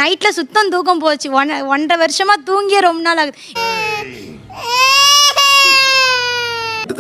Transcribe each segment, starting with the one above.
நைட்ல சுத்தம் தூக்கம் போச்சு. 1.5 வருஷமா தூங்கிய ரொம்ப நாள் ஆகுது.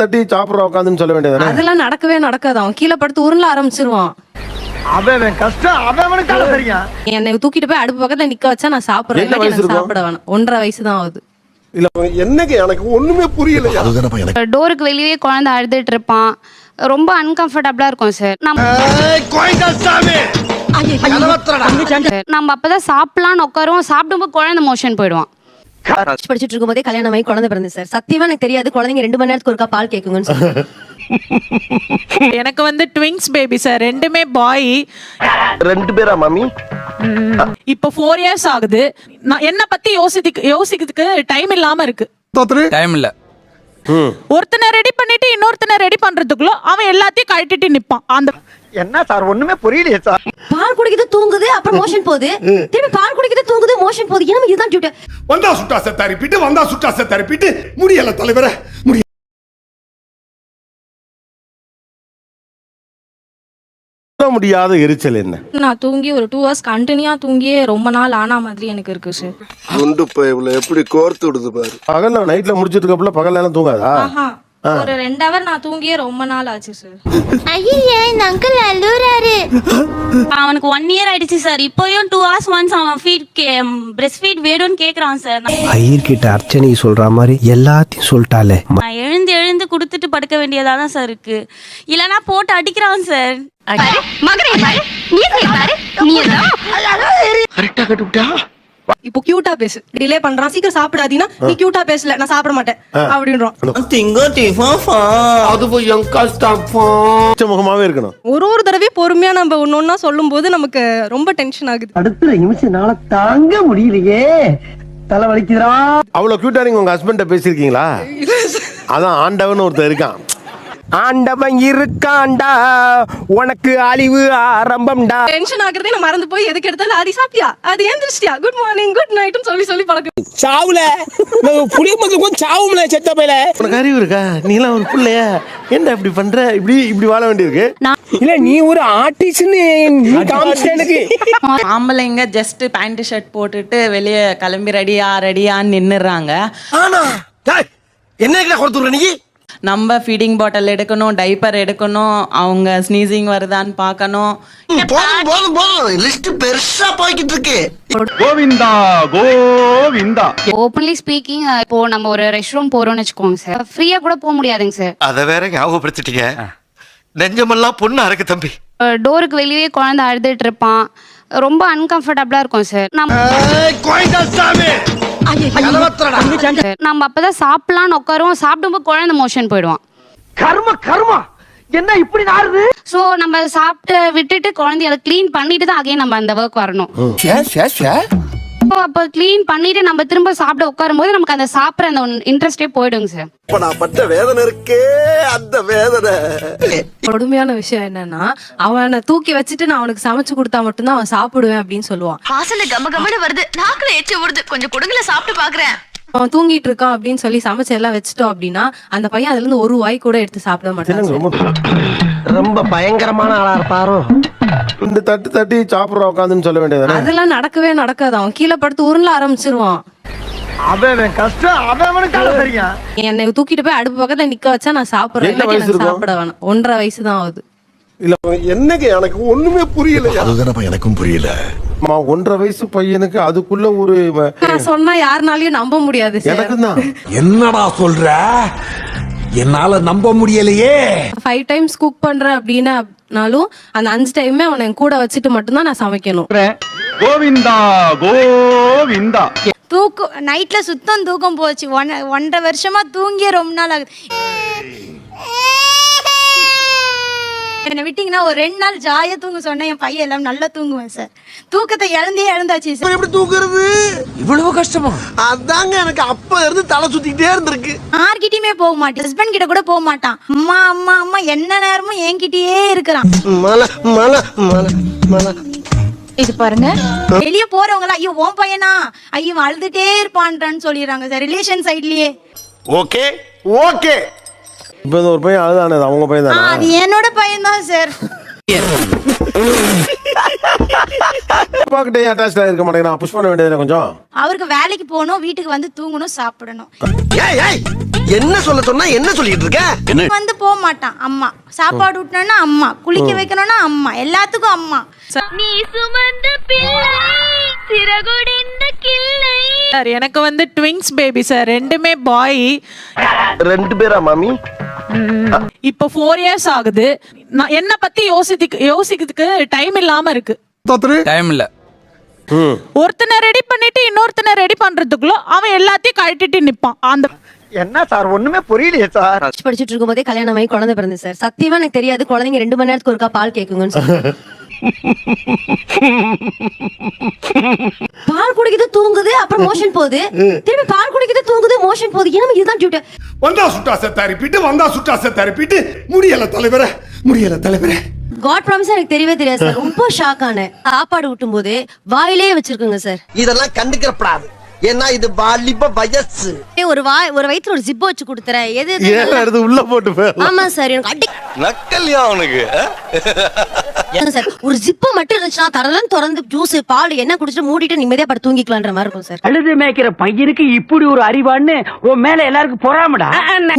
தட்டி சாப்பிட உட்காந்துன்னு சொல்ல வேண்டியது. அதெல்லாம் நடக்கவே நடக்காது. அவன் கீழே படுத்து உருள ஆரம்பிச்சிருவான். அவன் கஷ்டம் அவனுக்கு தெரியும். என்னை தூக்கிட்டு போய் அடுப்பு பக்கத்துல நிக்க வச்சா நான் சாப்பிடுறேன். சாப்பிட வேணாம். 1.5 வயசு தான் ஆகுது. இல்ல என்னங்க எனக்கு ஒண்ணுமே புரியல. டோருக்கு வெளியே குழந்தை அழுதுட்டு இருப்பான். ரொம்ப அன்கம்ஃபர்டபுளா இருக்கும் சார். நம்ம அப்பதான் சாப்பிடலாம்னு உட்காருவோம். சாப்பிடும்போது குழந்தை மோஷன் போயிடுவான். படிச்சுட்டு இருக்கும் போதே கல்யாணம் ஆகி குழந்தை பிறந்து சார். சத்தியமா எனக்கு தெரியாது குழந்தைங்க 2 மணி நேரத்துக்கு ஒருக்கா பால் கேக்குங்கன்னு சொல்லி. எனக்கு வந்து ட்வின்ஸ் பேபி சார். 2மே பாய். 2 பேரா மாமி? இப்போ 4 இயர்ஸ் ஆகுது. நான் என்ன பத்தி யோசிக்கிறதுக்கு டைம் இல்லாம இருக்கு. டைம் இல்ல. ஒருத்தனை ரெடி பண்ணிட்டு இன்னொருத்தனை ரெடி பண்றதுக்குள்ள அவன் எல்லாத்தையும் கழட்டிட்டு நிப்பான். அந்த என்ன சார் ஒண்ணுமே புரியலையே சார். பால் குடிக்குது தூங்குது அப்புறம் மோஷன் போகுது. திரும்பி பால் குடிக்குது தூங்குது மோஷன் போகுது. ஏன்னா இதுதான் டியூட்டி. வந்தா சுட்டா செத்தா ரிப்பீட் முடியல தலைவரே முடியல. முடியாத எரிச்சல் என்ன? நான் தூங்கி ஒரு 2 hours கண்டினியூவா தூங்கியே ரொம்ப நாள் ஆனா மாதிரி எனக்கு இருக்கு சார். குண்டு பைப்ல எப்படி கோர்த்து விடுது பாரு. பகல்ல நைட்ல முடிச்சிட்டு அப்புறம் பகல்ல எல்லாம் தூங்காதா? ஒரு 2 hour நான் தூங்கியே ரொம்ப நாள் ஆச்சு சார். ஐயே இந்த அங்கிள் அழுறாரு. அவனுக்கு 1 year ஆயிடுச்சு சார். இப்போயும் 2 hours once அவன் பிரஸ்ட் ஃபீட் வேணும்னு கேக்குறான் சார். ஐயர் கிட்ட அர்ச்சனை சொல்ற மாதிரி எல்லாத்தையும் சொல்லிட்டாலே. நான் எழுந்து குடுத்துட்டு படுக்க வேண்டியதா தான் சார் இருக்கு. இல்லனா போட்டு அடிக்கிறான் சார். இப்போ கியூட்டா பேசு. டிலே பண்றான். சீக்கிரம் சாப்பிடாதீனா நீ கியூட்டா பேசல நான் சாப்பிட மாட்டேன் அப்படின்றான். முகமாவே இருக்கணும். ஒரு தடவை பொறுமையா நம்ம ஒன்னொன்னா சொல்லும் போது நமக்கு ரொம்ப டென்ஷன் ஆகுது. அடுத்த நிமிஷம்னால தாங்க முடியலையே. தலை வலிக்குதுடா. அவ்வளவு கியூட்டா நீங்க உங்க ஹஸ்பண்ட பேசிருக்கீங்களா? அதான் ஆண்டவன் ஒருத்தர் இருக்கான். ஆண்டவன் இருக்காண்டா உனக்கு அழிவு ஆரம்பம்டா. டென்ஷன் ஆகுறதே நான் மறந்து போய் எதுக்கு எடுத்தாலும் அது சாப்பிட்டியா அது ஏந்திரிச்சியா குட் மார்னிங் குட் நைட்னு சொல்லி பழக்கம். சாவுல புளிமதுக்கு சாவுல செத்த பையல. உனக்கு அறிவு இருக்கா? நீ எல்லாம் ஒரு பிள்ளையா? என்ன இப்படி பண்ற? இப்படி வாழ வேண்டியிருக்கு. இல்ல நீ ஒரு ஆர்டிஸ்ட்னு காமிச்சேனுக்கு. ஆம்பளைங்க ஜஸ்ட் பேண்ட் ஷர்ட் போட்டுட்டு வெளியே கிளம்பி ரெடியான்னு நின்னுறாங்க. ஆனா என்ன கொடுத்துற நீ? நம்ம ஃபீடிங் பாட்டில் எடுக்கணும், டைப்பர் எடுக்கணும், அவங்க ஸ்னீசிங் வருதான்னு பார்க்கணும். போதும் லிஸ்ட் பெருசா போய்கிட்டு இருக்கு. கோவிந்தா கோவிந்தா. ஓப்பன்லி ஸ்பீக்கிங், இப்போ நம்ம ஒரு ரெஸ்ட் ரூம் போறோம்னு வச்சுக்கோங்க சார், ஃப்ரீயா கூட போக முடியாதுங்க சார். அத வேற ஞாபகப்படுத்திட்டீங்க. நெஞ்சமெல்லாம் பொண்ணு அறக்கு தம்பி. டோருக்கு வெளியே குழந்தை அழுதுட்டு இருப்பான். ரொம்ப அன்கம்ஃபர்டபுளா இருக்கும் சார். நம்ம அப்பதான் சாப்பிடலாம்னு உட்காருவோம். சாப்பிடும்போது குழந்தை மோஷன் போயிடுவான். கர்மா என்ன இப்படி நாறுது? சோ நம்ம சாப்பிட்டு விட்டுட்டு குழந்தைய அதை கிளீன் பண்ணிட்டு தான் அகைன் நம்ம அந்த ஒர்க் வரணும். அப்ப கிளீன் பண்ணிட்டு நம்ம திரும்ப சாப்பிட உட்காரும் போது நமக்கு அந்த சாப்பிட அந்த இன்ட்ரெஸ்டே போயிடுங்க சார். இப்ப நான் பட்ட வேதனை இருக்கே அந்த வேதனை. கொடுமையான விஷயம் என்னன்னா அவனை தூக்கி வச்சுட்டு நான் அவனுக்கு சமைச்சு கொடுத்தா மட்டும்தான் அவன் சாப்பிடுவேன் அப்படின்னு சொல்லுவான். வாசல்ல கமகமன்னு வருது. நாக்குல எச்சி ஊறுது. கொஞ்சம் கொடுங்கல சாப்பிட்டு பாக்குறேன். அவன் தூங்கிட்டு இருக்கான் அப்படின்னு சொல்லி சமைச்சு எல்லாம் வச்சுட்டோம் அப்படின்னா அந்த பையன் அதுல இருந்து ஒரு வாய் கூட எடுத்து சாப்பிட மாட்டான். ரொம்ப பயங்கரமான ஆளா இருப்பாரோ. இந்த தட்டி சாப்பிட உட்காந்துன்னு சொல்ல வேண்டியது. அதெல்லாம் நடக்கவே நடக்காது. அவன் கீழே படுத்து உருள ஆரம்பிச்சிருவான். அவன் கஷ்டம் அவனுக்கு தெரியும். என்னை தூக்கிட்டு போய் அடுப்பு பக்கத்துல நிக்க வச்சா நான் சாப்பிடுறேன். சாப்பிட வேணாம். 1.5 வயசு தான் ஆகுது. இல்ல என்னங்க எனக்கு ஒண்ணுமே புரியல. அதுதானப்பா எனக்கும் புரியல. 1.5 வயசு பையனுக்கு அதுக்குள்ள ஒரு சொன்னா யாருனாலயும் நம்ப முடியாது. என்னடா சொல்ற? என்னால நம்ப முடியலையே. 5 times குக் பண்றேன் அப்படின்னாலும் அந்த 5 டைமே அவனை கூட வச்சுட்டு மட்டும்தான் நான் சமைக்கணும். கோவிந்தா கோவிந்தா. நைட்ல சுத்தம் தூக்கம் போச்சு. 1.5 வருஷமா தூங்கிய ரொம்ப நாள் ஆகுது. என்ன விட்டீங்கன்னா ஒரு 2 நாள் ஜாலியா தூங்க சொன்னா என் பையன் எல்லாம் நல்லா தூங்குவேன் சார். தூக்கத்தை இழந்தாச்சு சார். எப்படி தூக்குறது? இவ்வளவு கஷ்டமா? அதாங்க எனக்கு அப்ப இருந்து தலை சுத்திக்கிட்டே இருந்திருக்கு. யார்கிட்டயுமே போக மாட்டேன். ஹஸ்பண்ட் கிட்ட கூட போக மாட்டான். அம்மா அம்மா அம்மா என்ன நேரமும் என்கிட்டயே இருக்கிறான். இது பாருங்க, வெளியே போறவங்களா ஐயோ உன் பையனா ஐயோ அழுதுட்டே இருப்பான்றான்னு சொல்லிடுறாங்க சார் ரிலேஷன் சைட்லயே. Okay okay. இப்ப ஒரு பையன் அழுதானது அவங்க பையன் தான். அது என்னோட பையன் தான் சார். அப்பா கிட்டே அட்டாச்டா இருக்க மாட்டேங்கிறான். புஷ் பண்ண வேண்டியது கொஞ்சம். அவருக்கு வேலைக்கு போகணும், வீட்டுக்கு வந்து தூங்கணும், சாப்பிடணும். என்ன சொல்ல சொன்னா என்ன சொல்லிட்டு இருக்க? வந்து போக மாட்டான். அம்மா சாப்பாடு ஊட்டணும்னா அம்மா, குளிக்க வைக்கணும்னா அம்மா, எல்லாத்துக்கும் அம்மா. நீ சுமந்த பிள்ளை சிறகுடிந்த கிள்ளை. சார் எனக்கு வந்து ட்வின்ஸ் பேபி சார், ரெண்டுமே பாய். 2 பேரா மாமி? இப்போ 4 இயர்ஸ் ஆகுது. நான் என்ன பத்தி யோசிக்கிறதுக்கு டைம் இல்லாம இருக்கு. டைம் இல்ல. ஒருத்தனை ரெடி பண்ணிட்டு இன்னொருத்தனை ரெடி பண்றதுக்குள்ள அவன் எல்லாத்தையும் கழட்டிட்டு நிப்பான். அந்த என்ன சார் ஒண்ணுமே புரியலையே சார். படிச்சுட்டு இருக்கும் போதே கல்யாணம் ஆகி குழந்தை பிறந்து சார். சத்தியமா எனக்கு தெரியாது குழந்தைங்க 2 மணி நேரத்துக்கு ஒருக்கா பால் கேக்குங்கன்னு சொல்லி. பால் குடிக்குது தூங்குது, அப்புறம் மோஷன் போகுது, திரும்பி பால் குடிக்குது தூங்குது, மோஷன் போகுது. ஏன்னா இதுதான் டியூட்டி. வந்தா சுட்டா செத்தா ரிப்பீட். முடியல தலைவரே. காட் ப்ராமிஸ் எனக்கு தெரியவே தெரியாது சார். ரொம்ப ஷாக் ஆனேன். சாப்பாடு ஊட்டும் போது வாயிலே வச்சிருக்குங்க சார். இதெல்லாம் கண்டுக்கிறப்படாது. ஏன்னா இது வாலிப வயசு. ஒரு வயித்துல ஒரு ஜிப் வச்சு கொடுத்துறேன். எது எடுத்து உள்ள போட்டு போய். ஆமா சார், எனக்கு அடி நக்கல்யா அவனுக்கு. சார் ஒரு ஜிப்பு மட்டும் இருந்துச்சுன்னா தரலன்னு திறந்து ஜூஸ் பால் என்ன குடிச்சிட்டு மூடிட்டு நிம்மதியா படுத்து தூங்கிக்கலான்ற மாதிரி இருக்கும் சார். அழுது மேய்க்கிற பையனுக்கு இப்படி ஒரு அறிவான்னு உன் மேல எல்லாருக்கும் பொறாமடா.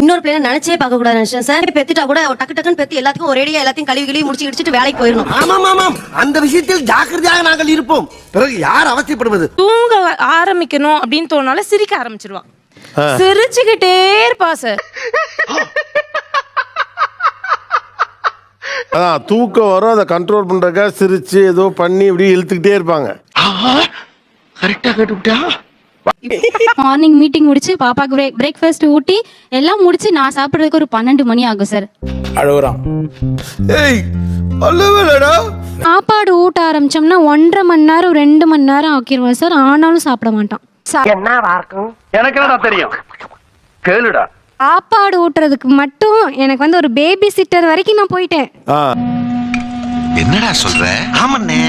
இன்னொரு பிள்ளைங்க நினைச்சே பார்க்க கூடாது நினைச்சேன் சார். பெத்துட்டா கூட டக்கு டக்குன்னு பெத்து எல்லாத்துக்கும் ஒரேடியா எல்லாத்தையும் கழுவி முடிச்சு வேலைக்கு போயிடணும். ஆமாம் அந்த விஷயத்தில் ஜாக்கிரதையாக நாங்கள் இருப்போம். பிறகு யார் அவசியப்படுவது? தூங்க ஆரம்பிக்கணும் அப்படின்னு தோணால சிரிக்க ஆரம்பிச்சிருவான். சிரிச்சுக்கிட்டே இருப்பா சார். அதான் தூக்கம் வரும், அதை கண்ட்ரோல் பண்றதுக்கா சிரிச்சு ஏதோ பண்ணி இப்படி இழுத்துக்கிட்டே இருப்பாங்க. கரெக்டா கேட்டுவிட்டா? மார்னிங் மீட்டிங் முடிச்சு பாப்பாக்கு பிரேக்ஃபாஸ்ட் ஊட்டி எல்லாம் முடிச்சு நான் சாப்பிடுறதுக்கு ஒரு 12 மணி ஆகும் சார். அழுகுறான். சாப்பாடு ஊட்ட ஆரம்பிச்சோம்னா 1.5 மணி நேரம் 2 மணி நேரம் ஆக்கிடுவேன் சார். ஆனாலும் சாப்பிட மாட்டான். என்னவா இருக்கும்? எனக்கு என்னடா தெரியும், கேளுடா. சாப்பாடு ஊட்டுறதுக்கு மட்டும் எனக்கு வந்து ஒரு பேபி சிட்டர் வரைக்கும் நான் போயிட்டேன். என்னடா சொல்ற? ஆமாண்ணே.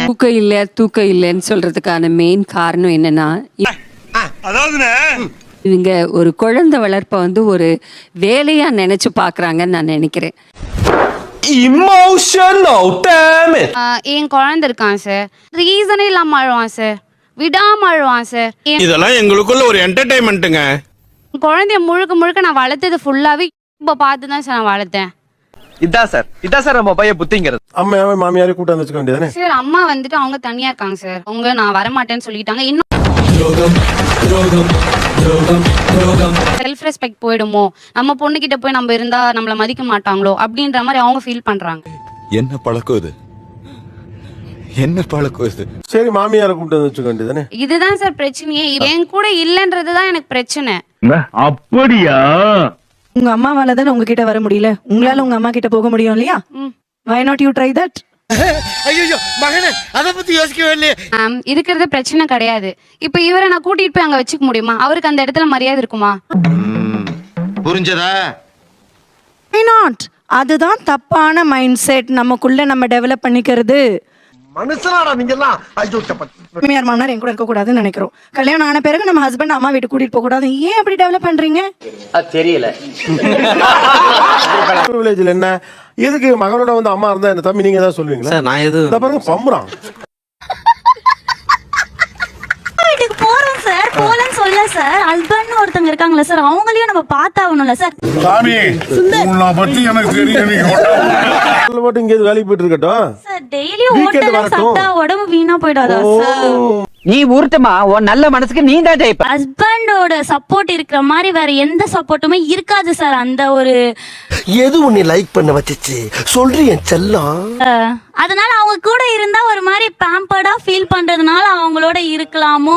தூக்கம் இல்லைன்னு சொல்றதுக்கான மெயின் காரணம் என்னன்னா, இவங்க ஒரு குழந்தை வளர்ப்ப வந்து ஒரு வேலையா நினைச்சு பாக்குறாங்கன்னு நான் நினைக்கிறேன். என் குழந்தை இருக்கான் சார், ரீசனே இல்லாம அழுவான் சார், விடாம அழுவான் சார். இதெல்லாம் எங்களுக்குள்ள ஒரு என்டர்டைன்மெண்ட்டுங்க. குழந்தைய முழுக்க நான் வளர்த்தது ஃபுல்லாவே இப்ப பார்த்துதான் சார் நான் வளர்த்தேன். இதான் சார் நம்ம பையன் புத்திங்கிறது. அம்மாவே மாமியாரே கூட்டம் வச்சுக்க வேண்டியதானே சார்? அம்மா வந்துட்டு அவங்க தனியா இருக்காங்க சார். அவங்க நான் வரமாட்டேன்னு சொல்லிட்டாங்க. இன்னும் செல்ஃப் ரெஸ்பெக்ட் போயிடுமோ, நம்ம பொண்ணு கிட்ட போய் நம்ம இருந்தா நம்மள மதிக்க மாட்டாங்களோ அப்படின்ற மாதிரி அவங்க ஃபீல் பண்றாங்க. என்ன பழக்கம் இது? என்ன பழக்கம் இது? சரி, மாமியாரை கூட்டம் வச்சுக்க வேண்டியதானே. இதுதான் சார் பிரச்சனையே. என் கூட இல்லன்றதுதான் எனக்கு பிரச்சனை. அப்படியா? உங்க அம்மாவால தான் உங்ககிட்ட வர முடியல, உங்களால உங்க அம்மா கிட்ட போக முடியும் இல்லையா? Why not you try that? ஐயோ மகனே, அத பத்தி யோசிக்கவே இல்லையே. இருக்கிறது பிரச்சனை கிடையாது. இப்ப இவரை நான் கூட்டிட்டு போய் அங்க வச்சுக்க முடியுமா? அவருக்கு அந்த இடத்துல மரியாதை இருக்குமா? புரிஞ்சதா? Why not? அதுதான் தப்பான மைண்ட் செட் நமக்குள்ள நம்ம டெவலப் பண்ணிக்கிறது. மனுஷனாடா நீங்க எல்லாம். ஐயோ மாமியார் மாமனார் என் கூட இருக்க கூடாதுன்னு நினைக்கிறோம். கல்யாணம் ஆன பிறகு நம்ம ஹஸ்பண்ட் அம்மா வீட்டு கூட்டிட்டு போக கூடாது. ஏன் அப்படி டெவலப் பண்றீங்க? தெரியல. வில்லேஜ்ல என்ன எதுக்கு மகனோட வந்து அம்மா இருந்தா என்ன தம்பி நீங்க ஏதாவது சொல்லுவீங்களா? சார் நான் எது பாருங்க பம்புறான். வீட்டுக்கு போறோம் சார், போலன்னு சொல்ல சார். ஹஸ்பண்ட் ஒருத்தங்க இருக்காங்களா சார், அவங்களையும் நம்ம பார்த்தாகணும்ல சார். சாமி உன்னை பத்தி எனக்கு தெரியும். மட்டும் இங்க வேலைக்கு போயிட்டு இருக்கட்டும் சார். டெய்லி ஹோட்டல்ல சாப்பிட்டா உடம்பு வீணா போயிடாதா சார்? நீ ஊர்த்தமா, உன் நல்ல மனசுக்கு நீ தான் ஜெயிப்ப. ஹஸ்பண்டோட சப்போர்ட் இருக்கிற மாதிரி வேற எந்த சப்போர்ட்டுமே இருக்காது சார். அந்த ஒரு எது உன்னை லைக் பண்ண வச்சிச்சு சொல்றீ என் செல்லம். அதனால அவங்க கூட இருந்தா ஒரு மாதிரி பேம்பர்டா ஃபீல் பண்றதுனால அவங்களோட இருக்கலாமோ.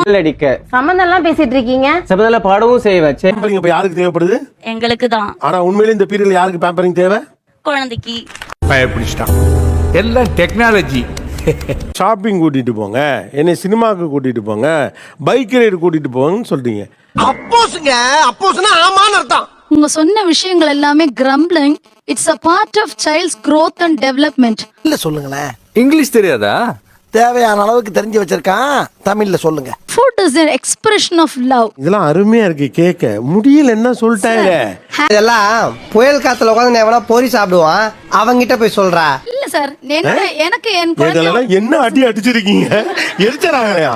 சம்பந்தம் எல்லாம் பேசிட்டு இருக்கீங்க. சபதல பாடவும் செய்வேன். பேம்பரிங் இப்ப யாருக்கு தேவைப்படுது? எங்களுக்கு தான். ஆனா உண்மையிலேயே இந்த பீரியட்ல யாருக்கு பேம்பரிங் தேவை? குழந்தைக்கு. பயப்பிடிச்சிட்டான். எல்லாம் டெக்னாலஜி. ஷாப்பிங் கூட்டிட்டு போங்க, என்னை சினிமாவுக்கு கூட்டிட்டு போங்க, பைக் ரைடு கூட்டிட்டு போங்கன்னு சொல்றீங்க. அப்போஸ்னா ஆமான்னு அர்த்தம். உங்க சொன்ன விஷயங்கள் எல்லாமே crumbling. It's a part of child's growth and development. இல்ல சொல்லுங்களேன். இங்கிலீஷ் தெரியாதா? தேவையான அளவுக்கு தெரிஞ்சு வச்சிருக்கான். தமிழ்ல சொல்லுங்க. Food is an expression of love. இதெல்லாம் அருமையா இருக்கு கேட்க. முடியல என்ன சொல்லிட்டாங்க. இதெல்லாம் புயல் காத்துல உட்காந்து எவனா பொறி சாப்பிடுவான், அவங்கிட்ட போய் சொல்றா. இல்ல சார், எனக்கு என் இதெல்லாம் என்ன அடி அடிச்சிருக்கீங்க? எரிச்சறாங்கயா.